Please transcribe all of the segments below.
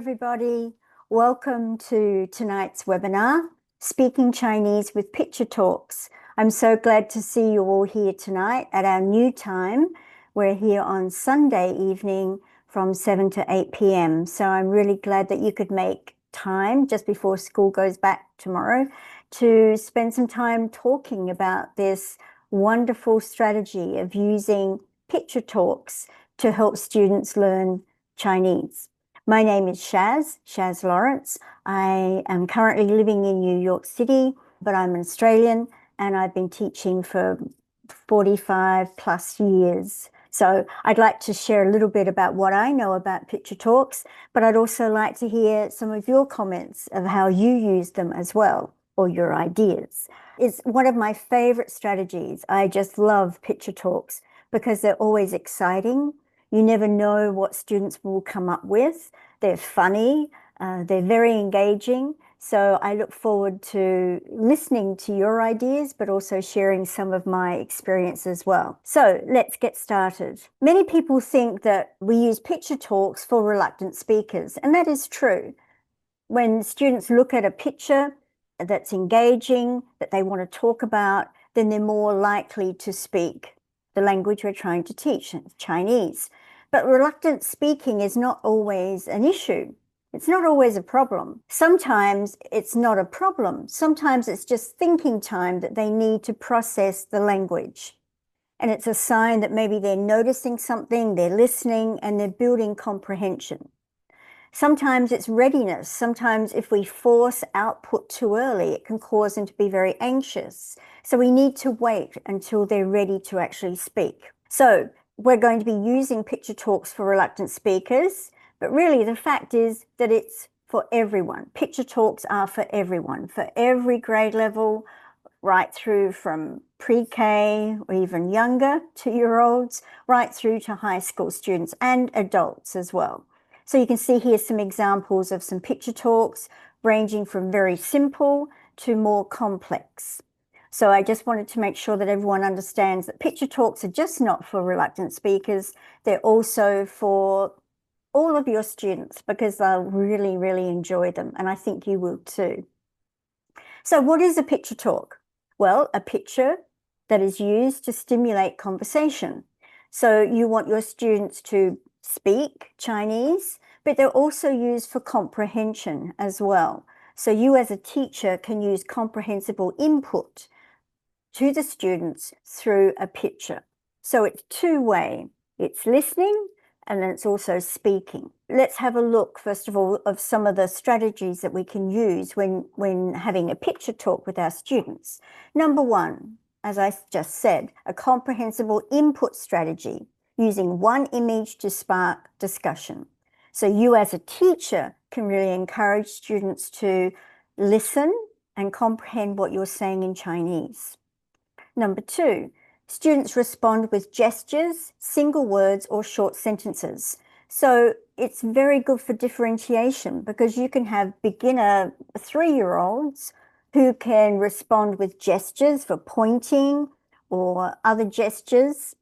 everybody. Welcome to tonight's webinar, Speaking Chinese with Picture Talks. I'm so glad to see you all here tonight at our new time. We're here on Sunday evening from 7 to 8 p.m. So I'm really glad that you could make time just before school goes back tomorrow to spend some time talking about this wonderful strategy of using picture talks to help students learn Chinese. My name is Shaz Lawrence. I am currently living in New York City, but I'm an Australian and I've been teaching for 45 plus years. So I'd like to share a little bit about what I know about picture talks, but I'd also like to hear some of your comments of how you use them as well, or your ideas. It's one of my favorite strategies. I just love picture talks because they're always exciting. You never know what students will come up with. They're funny, they're very engaging. So I look forward to listening to your ideas, but also sharing some of my experience as well. So let's get started. Many people think that we use picture talks for reluctant speakers, and that is true. When students look at a picture that's engaging, that they want to talk about, then they're more likely to speak the language we're trying to teach, Chinese. But reluctant speaking is not always an issue. It's not always a problem. Sometimes it's not a problem. Sometimes it's just thinking time that they need to process the language. And it's a sign that maybe they're noticing something, they're listening, and they're building comprehension. Sometimes it's readiness. Sometimes if we force output too early, it can cause them to be very anxious. So we need to wait until they're ready to actually speak. So we're going to be using picture talks for reluctant speakers, but really the fact is that it's for everyone. Picture talks are for everyone, for every grade level, right through from pre-K or even younger 2-year-olds, right through to high school students and adults as well. So you can see here some examples of some picture talks ranging from very simple to more complex. So I just wanted to make sure that everyone understands that picture talks are just not for reluctant speakers. They're also for all of your students because they'll really, really enjoy them. And I think you will too. So what is a picture talk? Well, a picture that is used to stimulate conversation. So you want your students to speak Chinese, but they're also used for comprehension as well. So you as a teacher can use comprehensible input to the students through a picture. So it's two-way. It's listening and then it's also speaking. Let's have a look, first of all, of some of the strategies that we can use when having a picture talk with our students. Number one, as I just said, a comprehensible input strategy using one image to spark discussion. So you as a teacher can really encourage students to listen and comprehend what you're saying in Chinese. Number two, students respond with gestures, single words, or short sentences. So it's very good for differentiation because you can have beginner 3-year-olds who can respond with gestures for pointing or other gestures.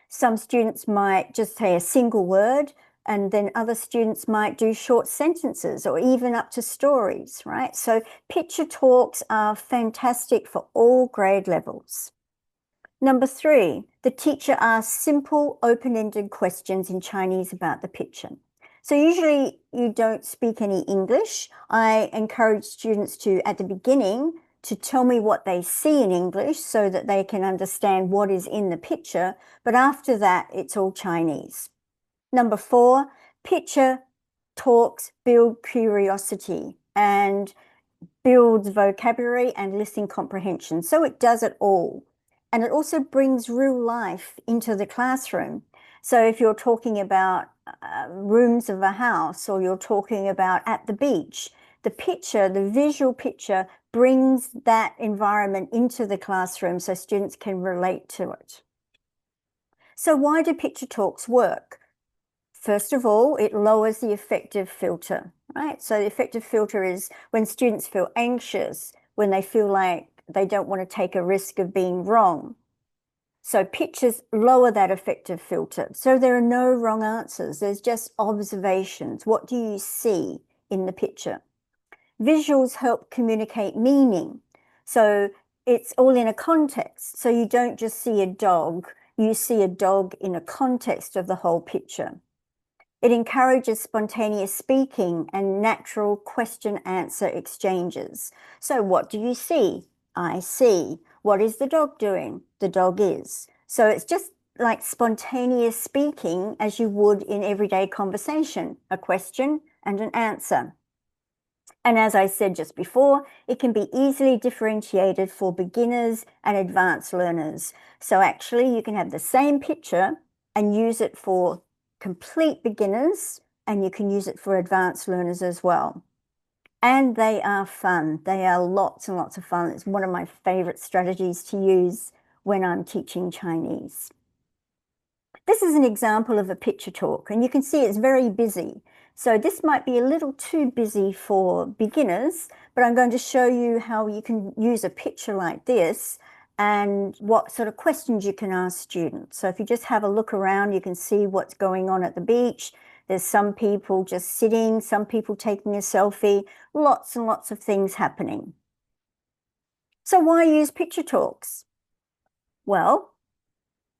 Some students might just say a single word, and then other students might do short sentences or even up to stories, right? So picture talks are fantastic for all grade levels. Number three, the teacher asks simple, open-ended questions in Chinese about the picture. So usually you don't speak any English. I encourage students to, at the beginning, to tell me what they see in English so that they can understand what is in the picture. But after that, it's all Chinese. Number four, picture talks build curiosity and builds vocabulary and listening comprehension. So it does it all. And it also brings real life into the classroom. So if you're talking about rooms of a house or you're talking about at the beach, the picture, the visual picture brings that environment into the classroom so students can relate to it. So why do picture talks work? First of all, it lowers the affective filter, right? So the affective filter is when students feel anxious, when they feel like they don't want to take a risk of being wrong. So pictures lower that affective filter. So there are no wrong answers. There's just observations. What do you see in the picture? Visuals help communicate meaning. So it's all in a context. So you don't just see a dog, you see a dog in a context of the whole picture. It encourages spontaneous speaking and natural question-answer exchanges. So what do you see? I see. What is the dog doing? The dog is. So it's just like spontaneous speaking as you would in everyday conversation, a question and an answer. And as I said just before, it can be easily differentiated for beginners and advanced learners. So actually you can have the same picture and use it for complete beginners, and you can use it for advanced learners as well. And they are fun. They are lots and lots of fun. It's one of my favorite strategies to use when I'm teaching Chinese. This is an example of a picture talk, and you can see it's very busy. So this might be a little too busy for beginners, but I'm going to show you how you can use a picture like this and what sort of questions you can ask students. So if you just have a look around, you can see what's going on at the beach. There's some people just sitting, some people taking a selfie, lots and lots of things happening. So why use picture talks? Well,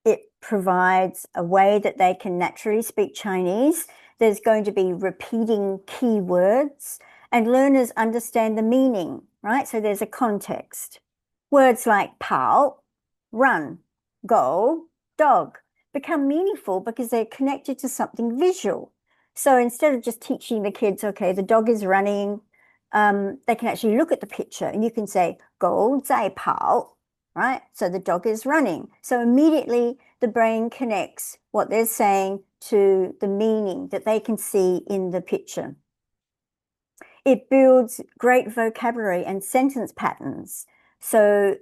it provides a way that they can naturally speak Chinese. There's going to be repeating keywords, and learners understand the meaning, right? So there's a context. Words like pao, run, go, dog become meaningful because they're connected to something visual. So instead of just teaching the kids, okay, the dog is running, they can actually look at the picture and you can say, go 在跑, right? So the dog is running. So immediately the brain connects what they're saying to the meaning that they can see in the picture. It builds great vocabulary and sentence patterns. So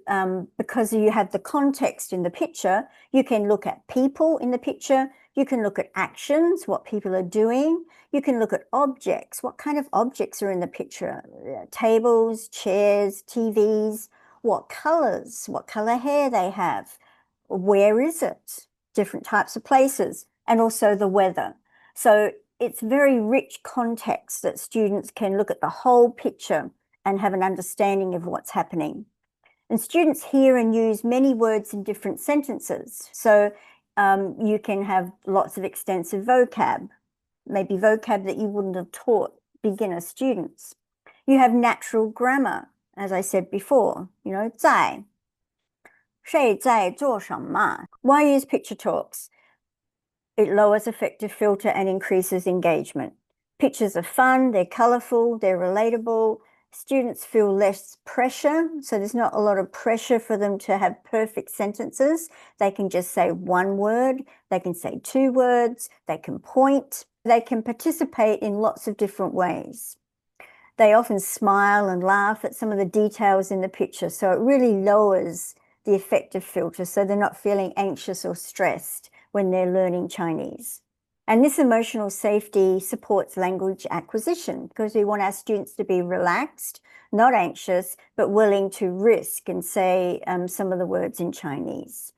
because you have the context in the picture, you can look at people in the picture, you can look at actions, what people are doing, you can look at objects, what kind of objects are in the picture, tables, chairs, TVs, what colors, what color hair they have, where is it, different types of places, and also the weather. So it's very rich context that students can look at the whole picture and have an understanding of what's happening. And students hear and use many words in different sentences. So you can have lots of extensive vocab, maybe vocab that you wouldn't have taught beginner students. You have natural grammar, as I said before, you know, 在, 谁在做什么? Why use picture talks? It lowers affective filter and increases engagement. Pictures are fun, they're colorful, they're relatable. Students feel less pressure, so there's not a lot of pressure for them to have perfect sentences. They can just say one word, they can say two words, they can point, they can participate in lots of different ways. They often smile and laugh at some of the details in the picture, so it really lowers the affective filter, so they're not feeling anxious or stressed when they're learning Chinese. And this emotional safety supports language acquisition because we want our students to be relaxed, not anxious, but willing to risk and say some of the words in Chinese.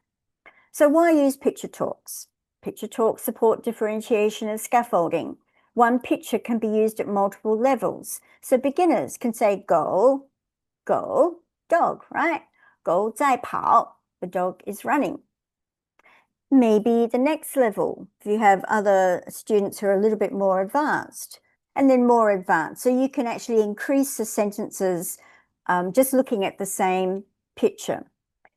So why use picture talks? Picture talks support differentiation and scaffolding. One picture can be used at multiple levels. So beginners can say go, go, dog, right? Go 在跑, the dog is running. Maybe the next level, if you have other students who are a little bit more advanced, and then more advanced. So you can actually increase the sentences just looking at the same picture.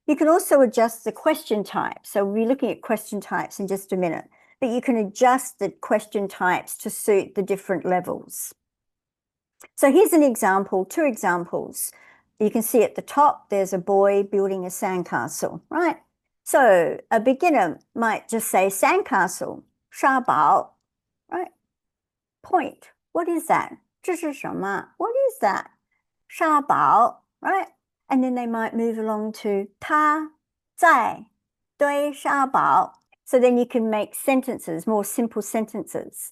You can also adjust the question type. So we'll be looking at question types in just a minute, but you can adjust the question types to suit the different levels. So here's an example, two examples. You can see at the top, there's a boy building a sandcastle, right? So a beginner might just say sandcastle, 沙堡, right? Point, what is that? 这是什么? What is that? 沙堡, right? And then they might move along to 他在堆沙堡. So then you can make sentences, more simple sentences.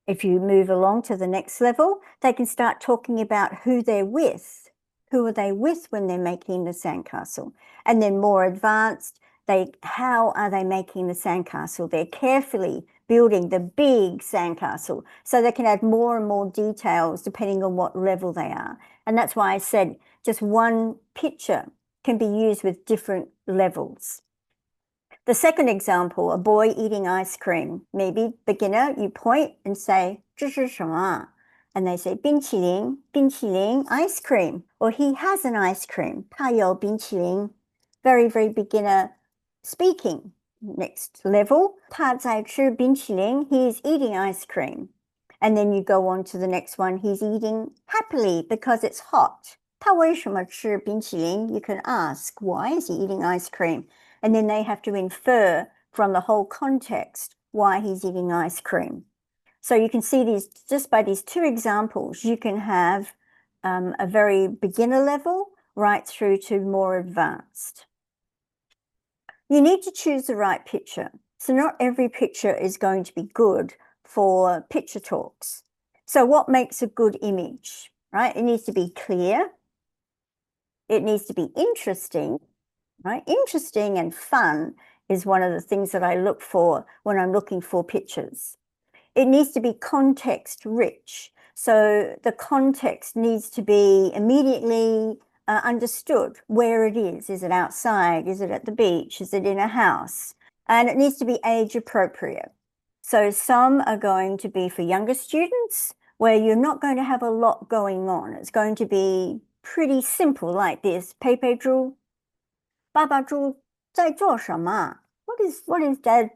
If you move along to the next level, they can start talking about who they're with. Who are they with when they're making the sandcastle? And then more advanced, how are they making the sandcastle? They're carefully building the big sandcastle so they can add more and more details depending on what level they are. And that's why I said just one picture can be used with different levels. The second example, a boy eating ice cream. Maybe beginner, you point and say, 这是什么? And they say, 冰淇淋, 冰淇淋, ice cream. Or he has an ice cream. 他有冰淇淋. Very, very beginner speaking. Next level, 他在吃冰淇淋. He is eating ice cream. And then you go on to the next one. He's eating happily because it's hot. 他为什么吃冰淇淋? You can ask, why is he eating ice cream? And then they have to infer from the whole context why he's eating ice cream. So you can see these, just by these two examples, you can have a very beginner level right through to more advanced. You need to choose the right picture. So not every picture is going to be good for picture talks. So what makes a good image, right? It needs to be clear. It needs to be interesting, right? Interesting and fun is one of the things that I look for when I'm looking for pictures. It needs to be context rich. So the context needs to be immediately understood where it is. Is it outside? Is it at the beach? Is it in a house? And it needs to be age appropriate. So some are going to be for younger students where you're not going to have a lot going on. It's going to be pretty simple like this. 佩佩猪 Baba Zhu 在做什么? What is Dad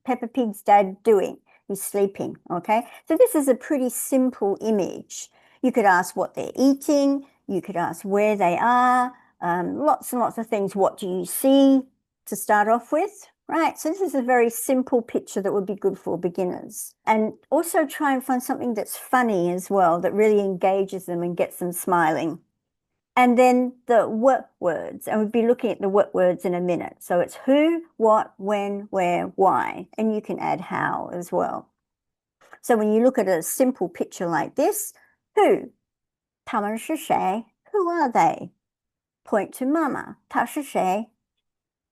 Peppa Pig's dad doing? He's sleeping, okay? So this is a pretty simple image. You could ask what they're eating. You could ask where they are. Lots and lots of things. What do you see to start off with, right? So this is a very simple picture that would be good for beginners. And also try and find something that's funny as well, that really engages them and gets them smiling. And then the what words, and we'll be looking at the what words in a minute. So it's who, what, when, where, why, and you can add how as well. So when you look at a simple picture like this, who, 他们是谁? Who are they? Point to mama, 她是谁?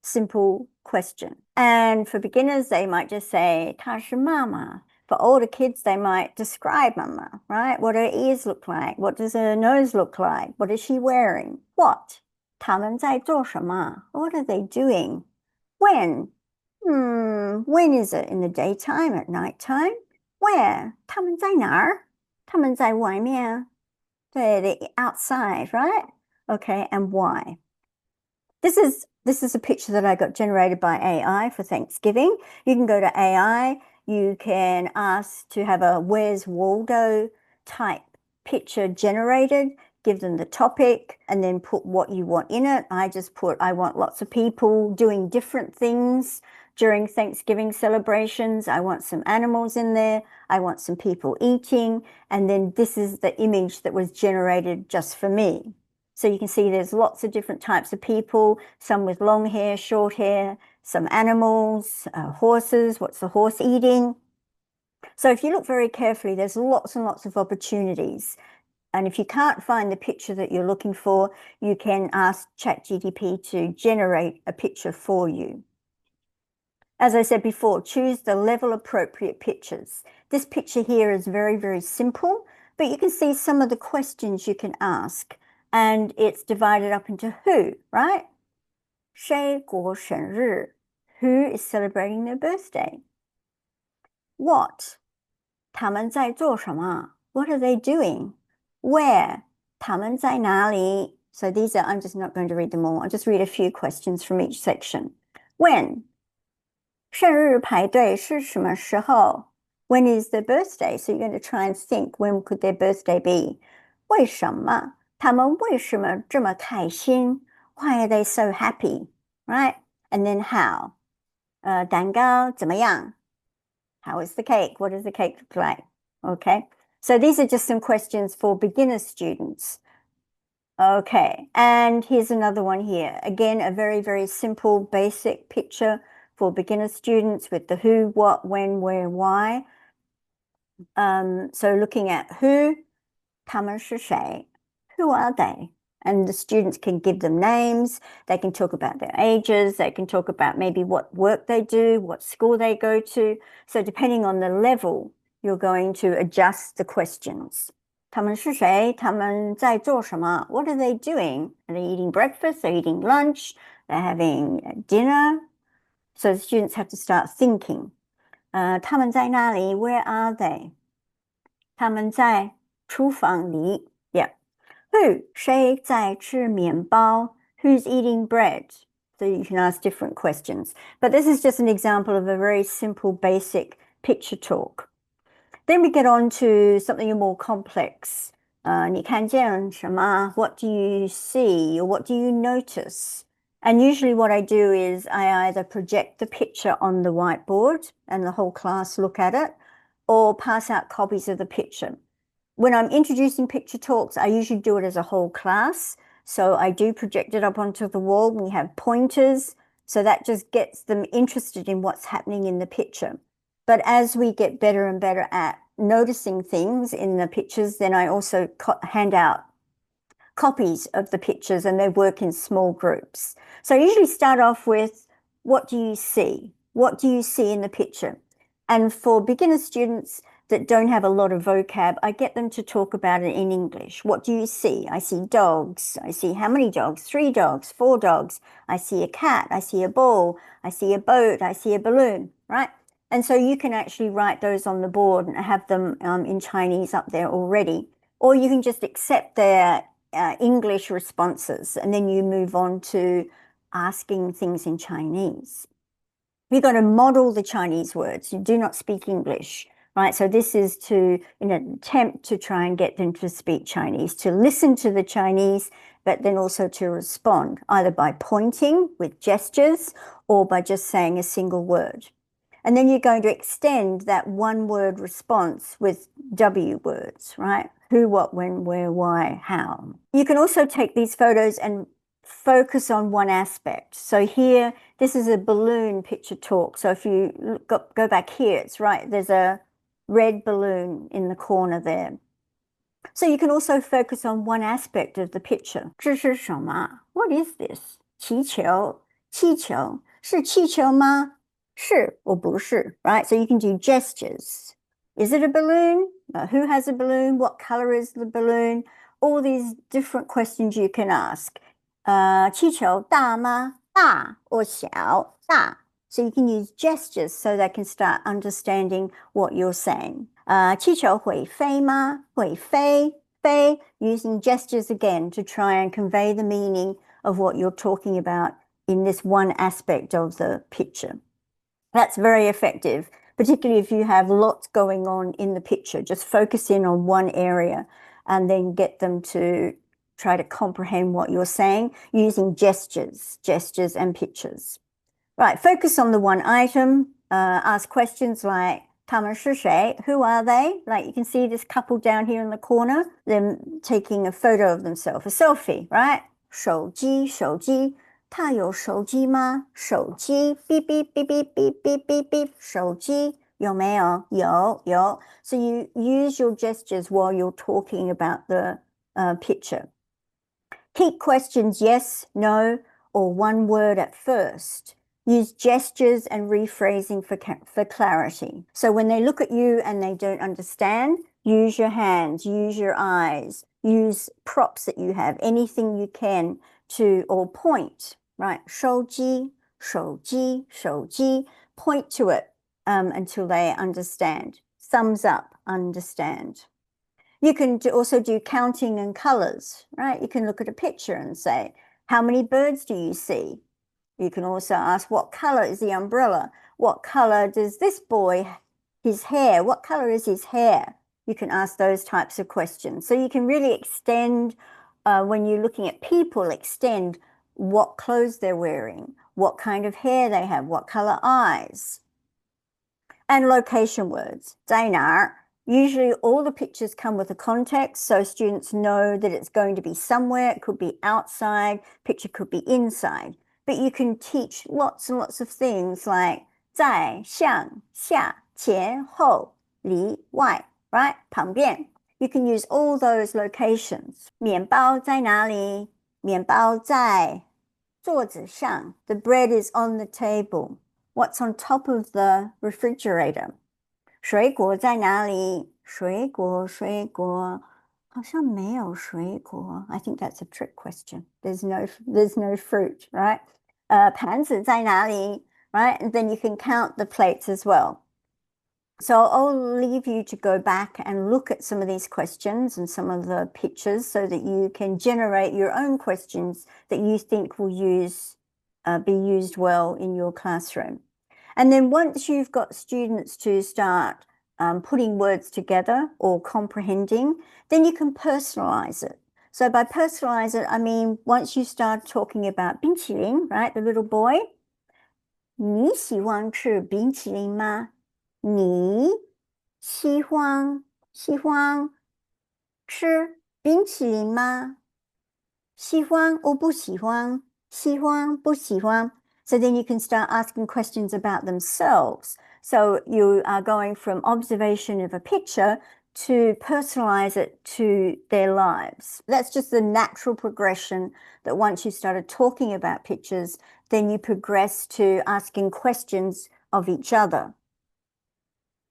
Simple question. And for beginners, they might just say, 她是妈妈. For older kids, they might describe mama, right? What her ears look like. What does her nose look like? What is she wearing? What? 他们在做什么? What are they doing? When? When is it? In the daytime, at nighttime? Where? 他们在哪儿? 他们在外面. They're outside, right? Okay, and why? This is a picture that I got generated by AI for Thanksgiving. You can go to AI. You can ask to have a Where's Waldo type picture generated, give them the topic, and then put what you want in it. I just put, I want lots of people doing different things during Thanksgiving celebrations. I want some animals in there. I want some people eating. And then this is the image that was generated just for me. So you can see there's lots of different types of people, some with long hair, short hair, some animals, horses. What's the horse eating? So if you look very carefully, there's lots and lots of opportunities. And if you can't find the picture that you're looking for, you can ask ChatGPT to generate a picture for you. As I said before, choose the level appropriate pictures. This picture here is very, very simple, but you can see some of the questions you can ask. And it's divided up into who, right? 谁过生日? Who is celebrating their birthday? What? 他们在做什么? What are they doing? Where? 他们在哪里? So these are, I'm just not going to read them all. I'll just read a few questions from each section. When? 生日派对是什么时候? When is their birthday? So you're going to try and think, when could their birthday be? 为什么? 他们为什么这么开心? Why are they so happy? Right? And then how? 蛋糕怎么样? How is the cake? What does the cake look like? Okay. So these are just some questions for beginner students. Okay. And here's another one here. Again, a very, very simple, basic picture for beginner students with the who, what, when, where, why. So looking at who, 他们是谁? Who are they? And the students can give them names. They can talk about their ages. They can talk about maybe what work they do, what school they go to. So depending on the level, you're going to adjust the questions. 他们是谁？他们在做什么？ What are they doing? Are they eating breakfast? They're eating lunch? They're having dinner? So the students have to start thinking. 他们在哪里? Where are they? 他们在厨房里. Yeah. Who? 谁在吃面包? Who's eating bread? So you can ask different questions. But this is just an example of a very simple, basic picture talk. Then we get on to something more complex. 你看见什么? What do you see? Or what do you notice? And usually what I do is I either project the picture on the whiteboard and the whole class look at it, or pass out copies of the picture. When I'm introducing picture talks, I usually do it as a whole class. So I do project it up onto the wall. We have pointers. So that just gets them interested in what's happening in the picture. But as we get better and better at noticing things in the pictures, then I also hand out copies of the pictures, and they work in small groups. So I usually start off with, what do you see? What do you see in the picture? And for beginner students that don't have a lot of vocab, I get them to talk about it in English. What do you see? I see dogs. I see how many dogs? 3 dogs, 4 dogs. I see a cat. I see a ball. I see a boat. I see a balloon, right? And so you can actually write those on the board and have them in Chinese up there already. Or you can just accept their English responses, and then you move on to asking things in Chinese. You've got to model the Chinese words. You do not speak English, right? So this is in an attempt to try and get them to speak Chinese, to listen to the Chinese, but then also to respond, either by pointing with gestures or by just saying a single word. And then you're going to extend that one word response with W words, right? Who, what, when, where, why, how. You can also take these photos and focus on one aspect. So here, this is a balloon picture talk. So if you go back here, it's right, there's a red balloon in the corner there. So you can also focus on one aspect of the picture. 这是什么? What is this? 气球,气球,是气球吗? 是或不是, right? So you can do gestures. Is it a balloon? Who has a balloon? What color is the balloon? All these different questions you can ask. 气球大吗? 大 or 小? 大. So you can use gestures so they can start understanding what you're saying. 气球会飞吗? 会飞, 飞, using gestures again to try and convey the meaning of what you're talking about in this one aspect of the picture. That's very effective, particularly if you have lots going on in the picture. Just focus in on one area and then get them to try to comprehend what you're saying using gestures and pictures. Right, focus on the one item. Ask questions like 他们是谁? Who are they? Like you can see this couple down here in the corner, them taking a photo of themselves, a selfie, right? 手机,手机. 他有手机吗? 手机 beep beep beep beep beep beep beep beep 手机有没有? 有 So you use your gestures while you're talking about the picture. Keep questions yes, no, or one word at first. Use gestures and rephrasing for clarity. So when they look at you and they don't understand, use your hands, use your eyes, use props that you have, anything you can to, or point, right? 手机, 手机, 手机, point to it until they understand. Thumbs up, understand. You can also do counting and colors, right? You can look at a picture and say, how many birds do you see? You can also ask, what color is the umbrella? What color does this boy, his hair, what color is his hair? You can ask those types of questions. So you can really extend, when you're looking at people, extend what clothes they're wearing, what kind of hair they have, what color eyes. And location words, 在哪儿? Usually all the pictures come with a context, so students know that it's going to be somewhere. It could be outside, picture could be inside. But you can teach lots and lots of things like 在,上,下,前,后,里,外, right? 旁边. you can use all those locations. 面包在哪里？面包在桌子上. The bread is on the table. What's on top of the refrigerator? 水果在哪里？水果，水果，好像没有水果. I think that's a trick question. There's no fruit, right? 盘子在哪里? Right? And then you can count the plates as well. So I'll leave you to go back and look at some of these questions and some of the pictures so that you can generate your own questions that you think will be used well in your classroom. And then once you've got students to start putting words together or comprehending, then you can personalize it. So by personalize it, I mean, once you start talking about 冰淇淋, right, the little boy, 你喜欢吃冰淇淋吗？你喜欢吃冰淇淋吗？喜欢或不喜欢？喜欢不喜欢？ So then you can start asking questions about themselves. So you are going from observation of a picture to personalize it to their lives. That's just the natural progression that once you started talking about pictures, then you progress to asking questions of each other.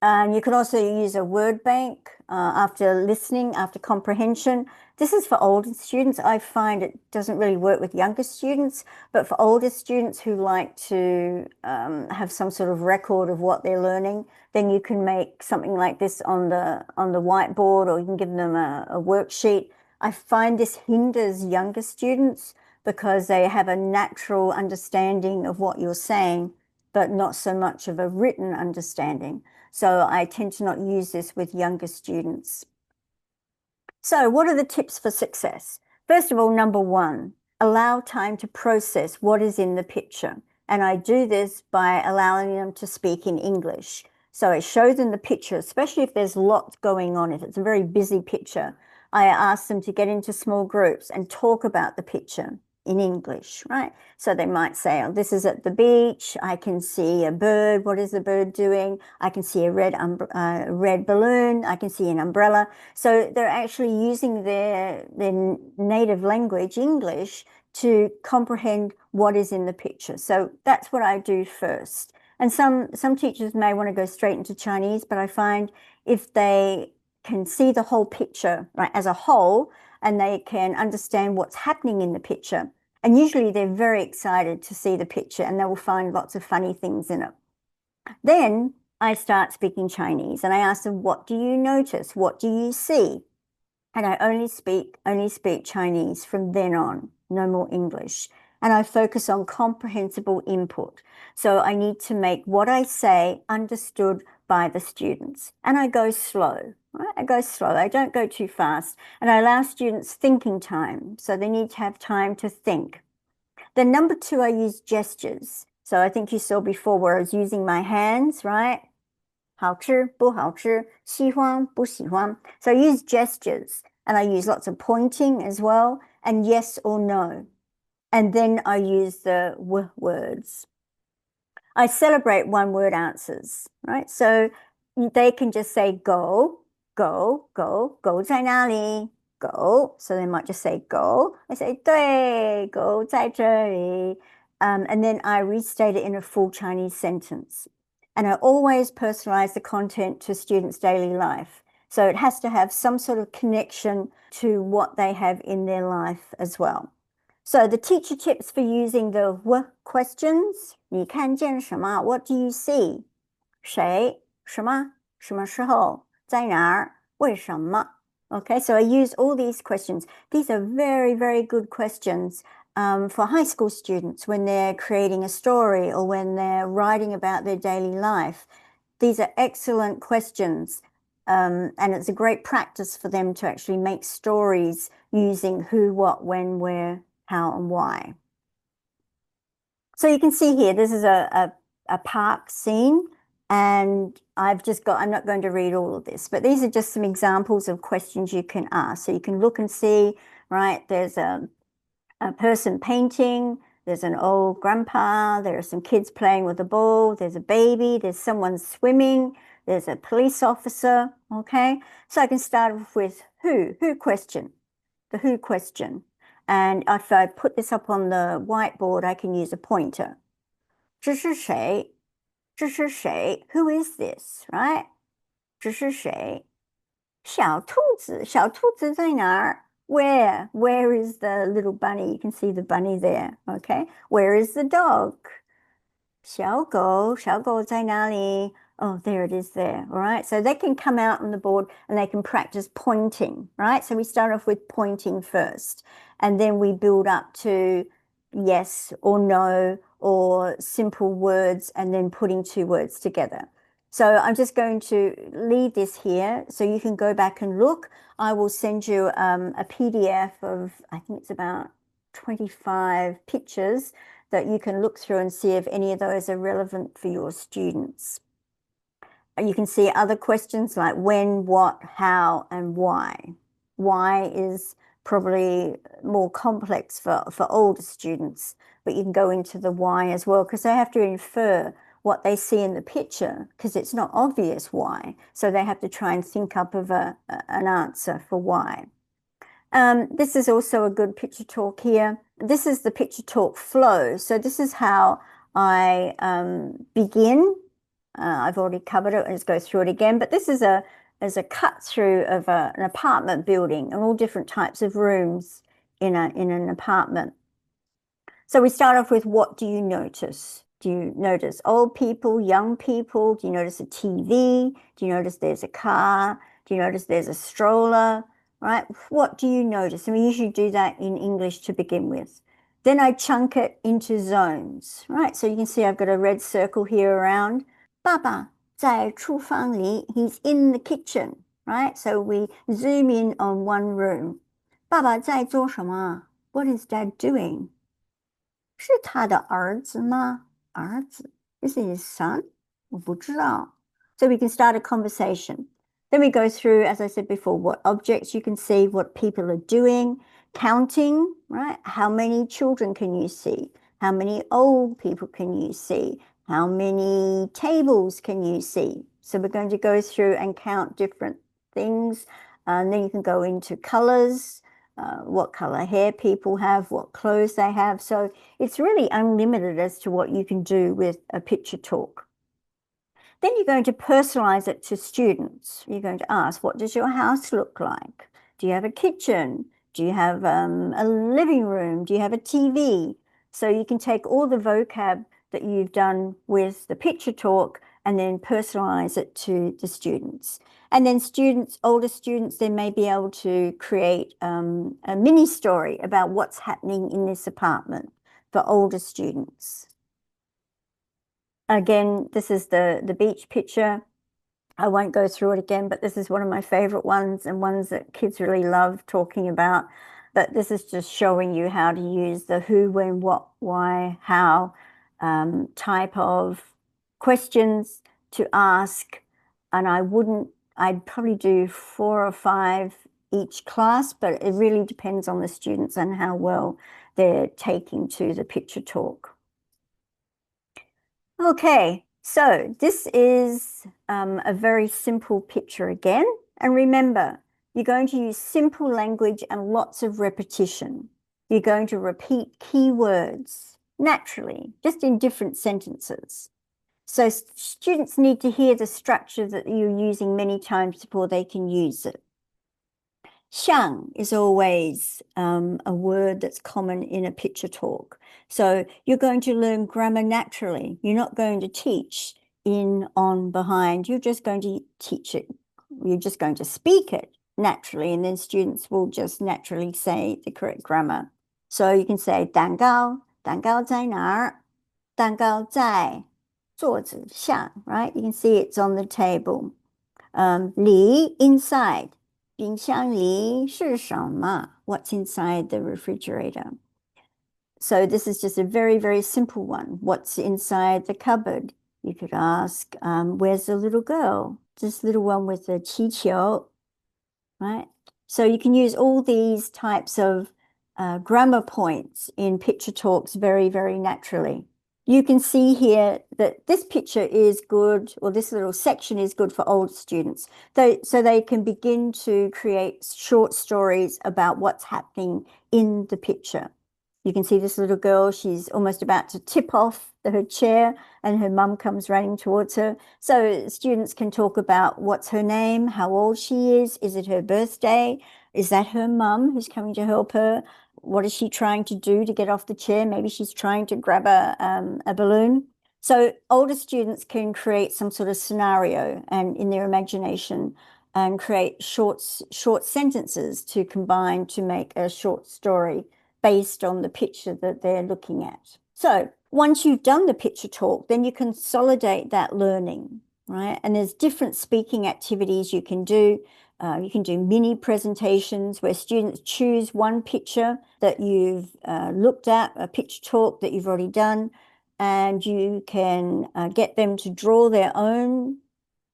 And you can also use a word bank after listening, after comprehension. This is for older students. I find it doesn't really work with younger students, but for older students who like to have some sort of record of what they're learning, then you can make something like this on the whiteboard, or you can give them a worksheet. I find this hinders younger students because they have a natural understanding of what you're saying, but not so much of a written understanding. So I tend to not use this with younger students. So what are the tips for success? First of all, number one, allow time to process what is in the picture. And I do this by allowing them to speak in English. So I show them the picture, especially if there's lots going on, if it's a very busy picture. I ask them to get into small groups and talk about the picture in English, right? So they might say, oh, this is at the beach. I can see a bird. What is the bird doing? I can see a red balloon. I can see an umbrella. So they're actually using their native language, English, to comprehend what is in the picture. So that's what I do first. And some teachers may want to go straight into Chinese, but I find if they can see the whole picture, right, as a whole, and they can understand what's happening in the picture. And usually they're very excited to see the picture and they will find lots of funny things in it. Then I start speaking Chinese and I ask them, what do you notice? What do you see? And I only speak Chinese from then on, no more English. And I focus on comprehensible input. So I need to make what I say understood by the students. And I go slow, right? I go slow. I don't go too fast. And I allow students thinking time. So they need to have time to think. Then number two, I use gestures. So I think you saw before where I was using my hands, right? 好吃不好吃，喜欢不喜欢. So I use gestures and I use lots of pointing as well, and yes or no. And then I use the words. I celebrate one word answers, right? So they can just say go, go, go, go 在哪里? Go. So they might just say go. I say 对, go 在这里. And then I restate it in a full Chinese sentence. And I always personalize the content to students' daily life. So it has to have some sort of connection to what they have in their life as well. So the teacher tips for using the questions. 你看见什么? What do you see? 谁? 什么? 什么时候? 在哪儿? 为什么? Okay, so I use all these questions. These are very, very good questions for high school students when they're creating a story or when they're writing about their daily life. These are excellent questions. And it's a great practice for them to actually make stories using who, what, when, where, how, and why. So you can see here, this is a park scene, and I'm not going to read all of this, but these are just some examples of questions you can ask. So you can look and see, right, there's a person painting, there's an old grandpa, there are some kids playing with a ball, there's a baby, there's someone swimming, there's a police officer, okay? So I can start off with who question, the who question. And if I put this up on the whiteboard, I can use a pointer. 这是谁?这是谁? Who is this, right? 这是谁?小兔子,小兔子在哪儿? Where? Where is the little bunny? You can see the bunny there, okay? Where is the dog? 小狗,小狗在哪里? Oh, there it is there, all right? So they can come out on the board and they can practice pointing, right? So we start off with pointing first, and then we build up to yes or no or simple words and then putting two words together. So I'm just going to leave this here so you can go back and look. I will send you a PDF of, I think it's about 25 pictures that you can look through and see if any of those are relevant for your students. You can see other questions like when, what, how, and why. Why is probably more complex for older students, but you can go into the why as well because they have to infer what they see in the picture because it's not obvious why. So they have to try and think up of an answer for why. This is also a good picture talk here. This is the picture talk flow. So this is how I begin. I've already covered it. Let's go through it again. But this is a cut through of an apartment building and all different types of rooms in an apartment. So we start off with what do you notice? Do you notice old people, young people? Do you notice a TV? Do you notice there's a car? Do you notice there's a stroller? Right? What do you notice? And we usually do that in English to begin with. Then I chunk it into zones, right? So you can see I've got a red circle here around. 爸爸在厨房里, he's in the kitchen, right? So we zoom in on one room. 爸爸在做什么? What is Dad doing? 是他的儿子吗? 儿子? Is it his son? 我不知道. So we can start a conversation. Then we go through, as I said before, what objects you can see, what people are doing, counting, right? How many children can you see? How many old people can you see? How many tables can you see? So we're going to go through and count different things. And then you can go into colors, what color hair people have, what clothes they have. So it's really unlimited as to what you can do with a picture talk. Then you're going to personalize it to students. You're going to ask, what does your house look like? Do you have a kitchen? Do you have a living room? Do you have a TV? So you can take all the vocab that you've done with the picture talk and then personalize it to the students. And then students, older students, they may be able to create a mini story about what's happening in this apartment for older students. Again, this is the beach picture. I won't go through it again, but this is one of my favorite ones and ones that kids really love talking about. But this is just showing you how to use the who, when, what, why, how type of questions to ask. And I'd probably do 4 or 5 each class, but it really depends on the students and how well they're taking to the picture talk. Okay, so this is a very simple picture again. And remember, you're going to use simple language and lots of repetition. You're going to repeat key words naturally, just in different sentences. So students need to hear the structure that you're using many times before they can use it. 像 is always a word that's common in a picture talk. So you're going to learn grammar naturally. You're not going to teach in, on, behind. You're just going to teach it. You're just going to speak it naturally, and then students will just naturally say the correct grammar. So you can say 蛋糕,蛋糕在哪儿?蛋糕在桌子下, right? You can see it's on the table. 里 inside. 冰箱里是什么? What's inside the refrigerator? So this is just a very, very simple one. What's inside the cupboard? You could ask, where's the little girl? This little one with the 气球, right? So you can use all these types of grammar points in picture talks very, very naturally. You can see here that this picture is good, or this little section is good for older students, so they can begin to create short stories about what's happening in the picture. You can see this little girl, she's almost about to tip off her chair and her mum comes running towards her. So students can talk about what's her name, how old she is it her birthday? Is that her mum who's coming to help her? What is she trying to do to get off the chair? Maybe she's trying to grab a balloon. So older students can create some sort of scenario and in their imagination and create short sentences to combine to make a short story based on the picture that they're looking at. So once you've done the picture talk, then you consolidate that learning, right? And there's different speaking activities you can do. You can do mini presentations where students choose one picture that you've looked at, a picture talk that you've already done, and you can get them to draw their own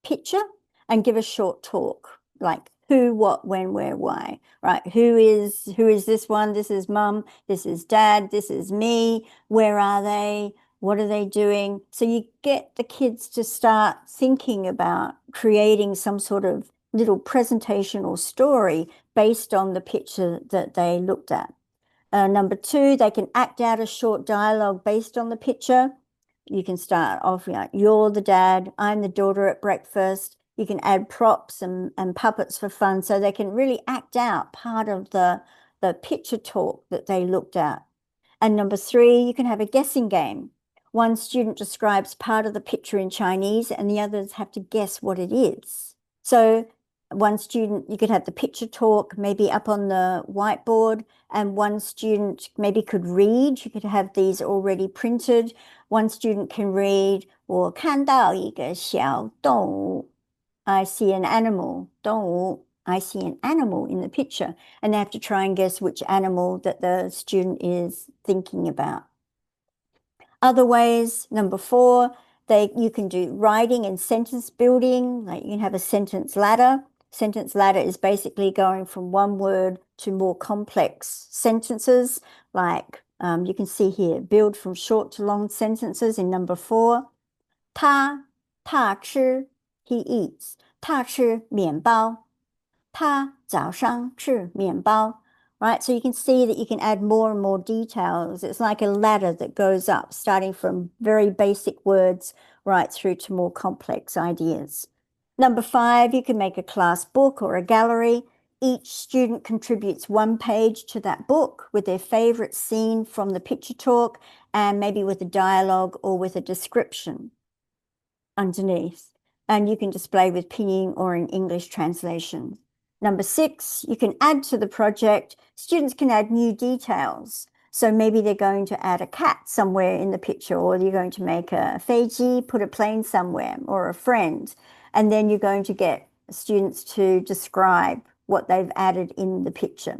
picture and give a short talk, like who, what, when, where, why, right? Who is this one? This is mum, this is dad, this is me. Where are they? What are they doing? So you get the kids to start thinking about creating some sort of little presentation or story based on the picture that they looked at. Number two, they can act out a short dialogue based on the picture. You can start off like, you're the dad, I'm the daughter at breakfast. You can add props and puppets for fun so they can really act out part of the picture talk that they looked at. And number three, you can have a guessing game. One student describes part of the picture in Chinese and the others have to guess what it is. So one student, you could have the picture talk maybe up on the whiteboard, and one student maybe could read. You could have these already printed. One student can read, 我看到一个小动物. I see an animal. 动物. I see an animal in the picture. And they have to try and guess which animal that the student is thinking about. Other ways, number four, you can do writing and sentence building. Like you can have a sentence ladder. Sentence ladder is basically going from one word to more complex sentences. Like you can see here, build from short to long sentences in number four. 他吃 he eats. 他吃面包. 他早上吃面包. Right, so you can see that you can add more and more details. It's like a ladder that goes up, starting from very basic words right through to more complex ideas. Number five, you can make a class book or a gallery. Each student contributes one page to that book with their favorite scene from the picture talk and maybe with a dialogue or with a description underneath. And you can display with pinyin or in English translation. Number six, you can add to the project. Students can add new details. So maybe they're going to add a cat somewhere in the picture, or you're going to make a feiji, put a plane somewhere, or a friend. And then you're going to get students to describe what they've added in the picture.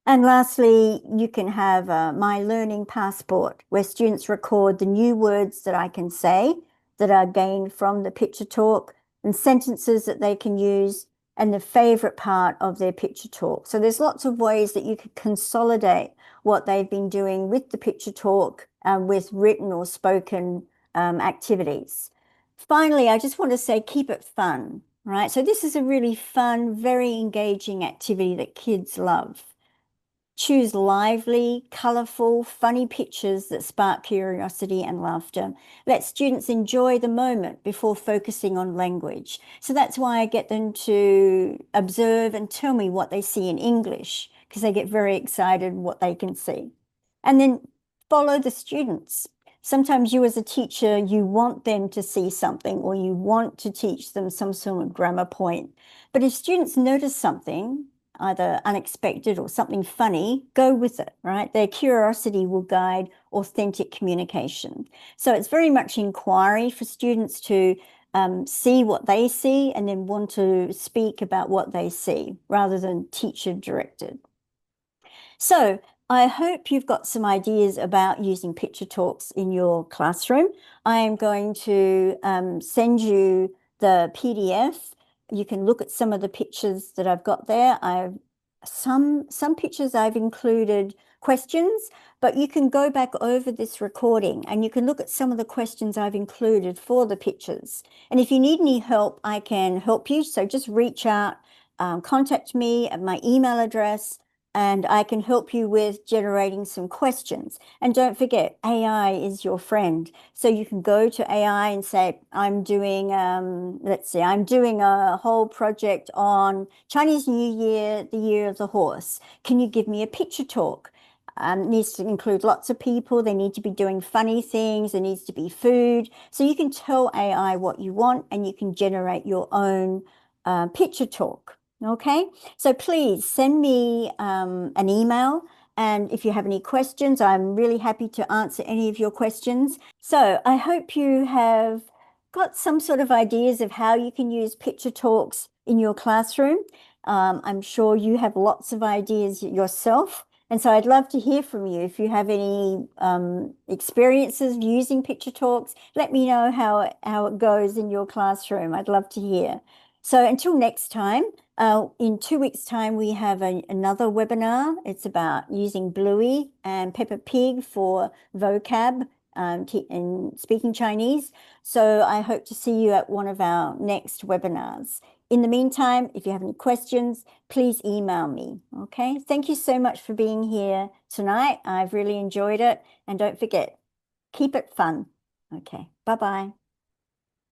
And lastly, you can have a My Learning Passport, where students record the new words that I can say that are gained from the picture talk and sentences that they can use and the favorite part of their picture talk. So there's lots of ways that you could consolidate what they've been doing with the picture talk with written or spoken activities. Finally, I just want to say, keep it fun, right? So this is a really fun, very engaging activity that kids love. Choose lively, colorful, funny pictures that spark curiosity and laughter. Let students enjoy the moment before focusing on language. So that's why I get them to observe and tell me what they see in English, because they get very excited what they can see. And then follow the students. Sometimes you as a teacher, you want them to see something or you want to teach them some sort of grammar point. But if students notice something, either unexpected or something funny, go with it, right? Their curiosity will guide authentic communication. So it's very much inquiry for students to see what they see and then want to speak about what they see rather than teacher directed. So I hope you've got some ideas about using picture talks in your classroom. I am going to send you the PDF. You can look at some of the pictures that I've got there. Some pictures I've included questions, but you can go back over this recording and you can look at some of the questions I've included for the pictures. And if you need any help, I can help you. So just reach out, contact me at my email address, and I can help you with generating some questions. And don't forget, AI is your friend. So you can go to AI and say, I'm doing, let's see, I'm doing a whole project on Chinese New Year, the year of the horse. Can you give me a picture talk? Needs to include lots of people. They need to be doing funny things. There needs to be food. So you can tell AI what you want and you can generate your own picture talk. Okay, so please send me an email. And if you have any questions, I'm really happy to answer any of your questions. So I hope you have got some sort of ideas of how you can use picture talks in your classroom. I'm sure you have lots of ideas yourself. And so I'd love to hear from you. If you have any experiences using picture talks, let me know how it goes in your classroom. I'd love to hear. So until next time, in 2 weeks' time, we have another webinar. It's about using Bluey and Peppa Pig for vocab and speaking Chinese. So I hope to see you at one of our next webinars. In the meantime, if you have any questions, please email me. Okay, thank you so much for being here tonight. I've really enjoyed it. And don't forget, keep it fun. Okay, bye-bye.